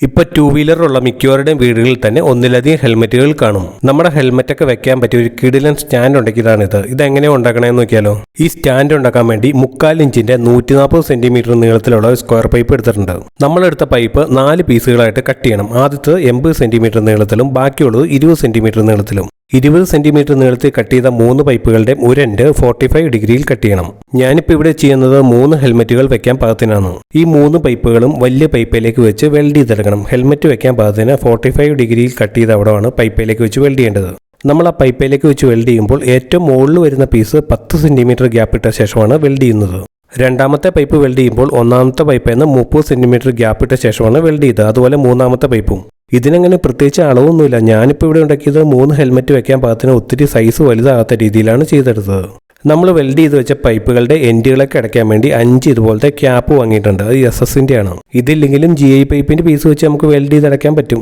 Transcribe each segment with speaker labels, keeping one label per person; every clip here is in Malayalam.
Speaker 1: ഇപ്പോൾ ടൂ വീലറുള്ള മിക്കവരുടെയും വീടുകളിൽ തന്നെ ഒന്നിലധികം ഹെൽമെറ്റുകൾ കാണും. നമ്മുടെ ഹെൽമെറ്റൊക്കെ വെക്കാൻ പറ്റിയ ഒരു കിടിലൻ സ്റ്റാൻഡ് ഉണ്ടാക്കിയതാണിത്. ഇതെങ്ങനെയാണ് ഉണ്ടാക്കണമെന്ന് നോക്കിയാലോ. ഈ സ്റ്റാൻഡ് ഉണ്ടാക്കാൻ വേണ്ടി 3/4 ഇഞ്ചിന്റെ 140 സെന്റിമീറ്റർ നീളത്തിലുള്ള സ്ക്വയർ പൈപ്പ് എടുത്തിട്ടുണ്ട്. നമ്മളെടുത്ത പൈപ്പ് 4 പീസുകളായിട്ട് കട്ട് ചെയ്യണം. ആദ്യത്തെ 80 സെന്റിമീറ്റർ നീളത്തിലും ബാക്കിയുള്ളത് 20 സെന്റിമീറ്റർ നീളത്തിലും. 20 സെന്റിമീറ്റർ നീളത്തിൽ കട്ട് ചെയ്ത 3 പൈപ്പുകളുടെ ഒരു എൻഡ് 45 ഡിഗ്രിയിൽ കട്ട് ചെയ്യണം. ഞാനിപ്പോൾ ഇവിടെ ചെയ്യുന്നത് 3 ഹെൽമെറ്റുകൾ വെക്കാൻ പാകത്തിനാണ്. ഈ 3 പൈപ്പുകളും വലിയ പൈപ്പിലേക്ക് വെച്ച് വെൽഡ് ചെയ്തെടുക്കണം. ഹെൽമെറ്റ് വെക്കാൻ പാകത്തിന് 45 ഡിഗ്രിയിൽ കട്ട് ചെയ്ത അവിടെയാണ് പൈപ്പിലേക്ക് വെച്ച് വെൽഡ് ചെയ്യേണ്ടത്. നമ്മൾ ആ പൈപ്പിലേക്ക് വെച്ച് വെൽഡ് ചെയ്യുമ്പോൾ ഏറ്റവും മുകളിൽ വരുന്ന പീസ് 10 സെന്റിമീറ്റർ ഗ്യാപ്പ് ഇട്ട ശേഷമാണ് വെൽഡ് ചെയ്യുന്നത്. രണ്ടാമത്തെ പൈപ്പ് വെൽഡ് ചെയ്യുമ്പോൾ ഒന്നാമത്തെ പൈപ്പിൽ നിന്ന് 30 സെന്റിമീറ്റർ ഗ്യാപ്പ് ഇട്ട ശേഷമാണ് വെൽഡ് ചെയ്തത്. അതുപോലെ മൂന്നാമത്തെ പൈപ്പും. ഇതിനങ്ങനെ പ്രത്യേകിച്ച് അളവൊന്നുമില്ല. ഞാനിപ്പോൾ ഇവിടെ ഉണ്ടാക്കിയത് 3 ഹെൽമെറ്റ് വെക്കാൻ പാകത്തിന് ഒത്തിരി സൈസ് വലുതാകാത്ത രീതിയിലാണ് ചെയ്തെടുത്തത്. നമ്മൾ വെൽഡ് ചെയ്ത് വെച്ച പൈപ്പുകളുടെ എൻഡുകളൊക്കെ അടയ്ക്കാൻ വേണ്ടി 5 ഇതുപോലത്തെ ക്യാപ്പ് വാങ്ങിയിട്ടുണ്ട്. അത് SS-ന്റെ ആണ്. ഇതില്ലെങ്കിലും GI പൈപ്പിന്റെ പീസ് വെച്ച് നമുക്ക് വെൽഡ് ചെയ്ത് അടയ്ക്കാൻ പറ്റും.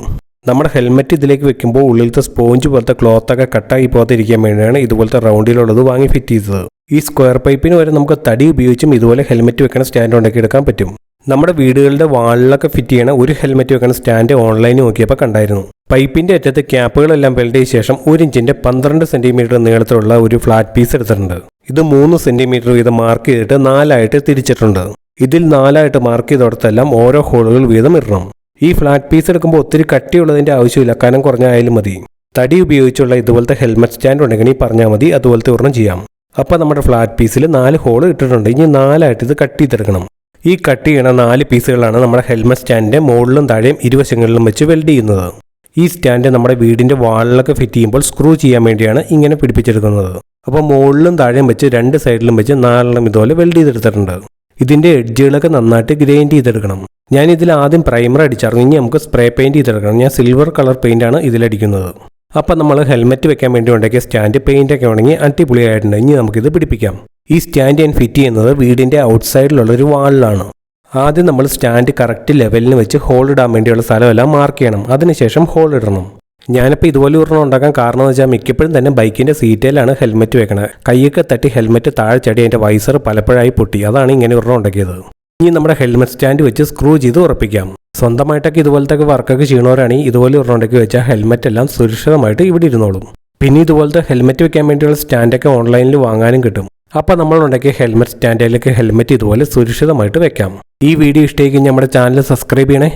Speaker 1: നമ്മുടെ ഹെൽമെറ്റ് ഇതിലേക്ക് വെക്കുമ്പോൾ ഉള്ളിലത്തെ സ്പോഞ്ച് പോലത്തെ ക്ലോത്തൊക്കെ കട്ടായി പോകാതിരിക്കാൻ വേണ്ടിയാണ് ഇതുപോലത്തെ റൗണ്ടിലുള്ളത് വാങ്ങി ഫിറ്റ് ചെയ്തത്. ഈ സ്ക്വയർ പൈപ്പിന് വരെ നമുക്ക് തടി ഉപയോഗിച്ചും ഇതുപോലെ ഹെൽമെറ്റ് വെക്കണ സ്റ്റാൻഡ് ഉണ്ടാക്കി എടുക്കാൻ പറ്റും. നമ്മുടെ വീടുകളുടെ വാളിലൊക്കെ ഫിറ്റ് ചെയ്യണ ഒരു ഹെൽമെറ്റ് വെക്കണ സ്റ്റാൻഡ് ഓൺലൈനിൽ നോക്കിയപ്പോൾ കണ്ടായിരുന്നു. പൈപ്പിന്റെ അറ്റത്ത് ക്യാപ്പുകളെല്ലാം വെൽഡ് ചെയ്ത ശേഷം 1 ഇഞ്ചിന്റെ 12 സെന്റിമീറ്റർ നീളത്തിലുള്ള ഒരു ഫ്ലാറ്റ് പീസ് എടുത്തിട്ടുണ്ട്. ഇത് 3 സെന്റിമീറ്റർ വീതം മാർക്ക് ചെയ്തിട്ട് 4ആയിട്ട് തിരിച്ചിട്ടുണ്ട്. ഇതിൽ 4ആയിട്ട് മാർക്ക് ചെയ്തോടത്തെല്ലാം ഓരോ ഹോളുകൾ വീതം ഇടണം. ഈ ഫ്ലാറ്റ് പീസ് എടുക്കുമ്പോൾ ഒത്തിരി കട്ടിയുള്ളതിന്റെ ആവശ്യമില്ല, കനം കുറഞ്ഞായാലും മതി. തടി ഉപയോഗിച്ചുള്ള ഇതുപോലത്തെ ഹെൽമെറ്റ് സ്റ്റാൻഡ് ഉണ്ടെങ്കിൽ പറഞ്ഞാൽ മതി, അതുപോലത്തെ ഒരെണ്ണം ചെയ്യാം. അപ്പോൾ നമ്മുടെ ഫ്ലാറ്റ് പീസിൽ 4 ഹോൾ ഇട്ടിട്ടുണ്ട്. ഇനി 4ആയിട്ട് ഇത് കട്ട് ചെയ്തെടുക്കണം. ഈ കട്ട് ചെയ്യണ 4 പീസുകളാണ് നമ്മുടെ ഹെൽമെറ്റ് സ്റ്റാൻഡിന്റെ മുകളിലും താഴെയും ഇരുവശങ്ങളിലും വെച്ച് വെൽഡ് ചെയ്യുന്നത്. ഈ സ്റ്റാൻഡ് നമ്മുടെ വീടിന്റെ വാളിലൊക്കെ ഫിറ്റ് ചെയ്യുമ്പോൾ സ്ക്രൂ ചെയ്യാൻ വേണ്ടിയാണ് ഇങ്ങനെ പിടിപ്പിച്ചെടുക്കുന്നത്. അപ്പോൾ മുകളിലും താഴെയും വെച്ച് 2 സൈഡിലും വെച്ച് 4 ഇതുപോലെ വെൽഡ് ചെയ്തെടുത്തിട്ടുണ്ട്. ഇതിന്റെ എഡ്ജുകളൊക്കെ നന്നായിട്ട് ഗ്രൈൻഡ് ചെയ്തെടുക്കണം. ഞാൻ ഇതിൽ ആദ്യം പ്രൈമർ അടിച്ചായിരുന്നു. ഇനി നമുക്ക് സ്പ്രേ പെയിന്റ് ചെയ്തെടുക്കണം. ഞാൻ സിൽവർ കളർ പെയിന്റ് ആണ് ഇതിലടിക്കുന്നത്. അപ്പോൾ നമ്മൾ ഹെൽമെറ്റ് വെക്കാൻ വേണ്ടി ഉണ്ടാക്കിയ സ്റ്റാൻഡ് പെയിന്റൊക്കെ ഉണങ്ങി അടിപൊളിയായിട്ടുണ്ട്. ഇനി നമുക്കിത് പിടിപ്പിക്കാം. ഈ സ്റ്റാൻഡ് ഞാൻ ഫിറ്റ് ചെയ്യുന്നത് വീടിന്റെ ഔട്ട്സൈഡിലുള്ള ഒരു വാളിലാണ്. ആദ്യം നമ്മൾ സ്റ്റാൻഡ് കറക്റ്റ് ലെവലിന് വെച്ച് ഹോൾ ഇടാൻ വേണ്ടിയുള്ള സ്ഥലമെല്ലാം മാർക്ക് ചെയ്യണം. അതിനുശേഷം ഹോൾ ഇടണം. ഞാനിപ്പോൾ ഇതുപോലെ ഒരെണ്ണം ഉണ്ടാക്കാൻ കാരണം എന്ന് വെച്ചാൽ മിക്കപ്പോഴും തന്നെ ബൈക്കിന്റെ സീറ്റയിലാണ് ഹെൽമെറ്റ് വെക്കണത്. കൈയൊക്കെ തട്ടി ഹെൽമെറ്റ് താഴെ ചടി അതിന്റെ വൈസർ പലപ്പോഴായി പൊട്ടി. അതാണ് ഇങ്ങനെ ഒരെണ്ണം ഉണ്ടാക്കിയത്. ഇനി നമ്മുടെ ഹെൽമെറ്റ് സ്റ്റാൻഡ് വെച്ച് സ്ക്രൂ ചെയ്ത് ഉറപ്പിക്കാം. സ്വന്തമായിട്ടൊക്കെ ഇതുപോലത്തെ വർക്കൊക്കെ ചെയ്യണവരാണെങ്കിൽ ഇതുപോലെ ഒരെണ്ണം ഉണ്ടാക്കി വെച്ചാൽ ഹെൽമെറ്റ് എല്ലാം സുരക്ഷിതമായിട്ട് ഇവിടെ ഇരുന്നോളും. പിന്നെ ഇതുപോലത്തെ ഹെൽമെറ്റ് വെക്കാൻ വേണ്ടിയുള്ള സ്റ്റാൻഡൊക്കെ ഓൺലൈനിൽ വാങ്ങാനും കിട്ടും. അപ്പോൾ നമ്മൾ ഉണ്ടാക്കിയ ഹെൽമെറ്റ് സ്റ്റാൻഡിലേക്ക് ഹെൽമെറ്റ് ഇതുപോലെ സുരക്ഷിതമായിട്ട് വെക്കാം. ഈ വീഡിയോ ഇഷ്ടമായി കഴിഞ്ഞാൽ നമ്മുടെ ചാനൽ സബ്സ്ക്രൈബ് ചെയ്യണേ.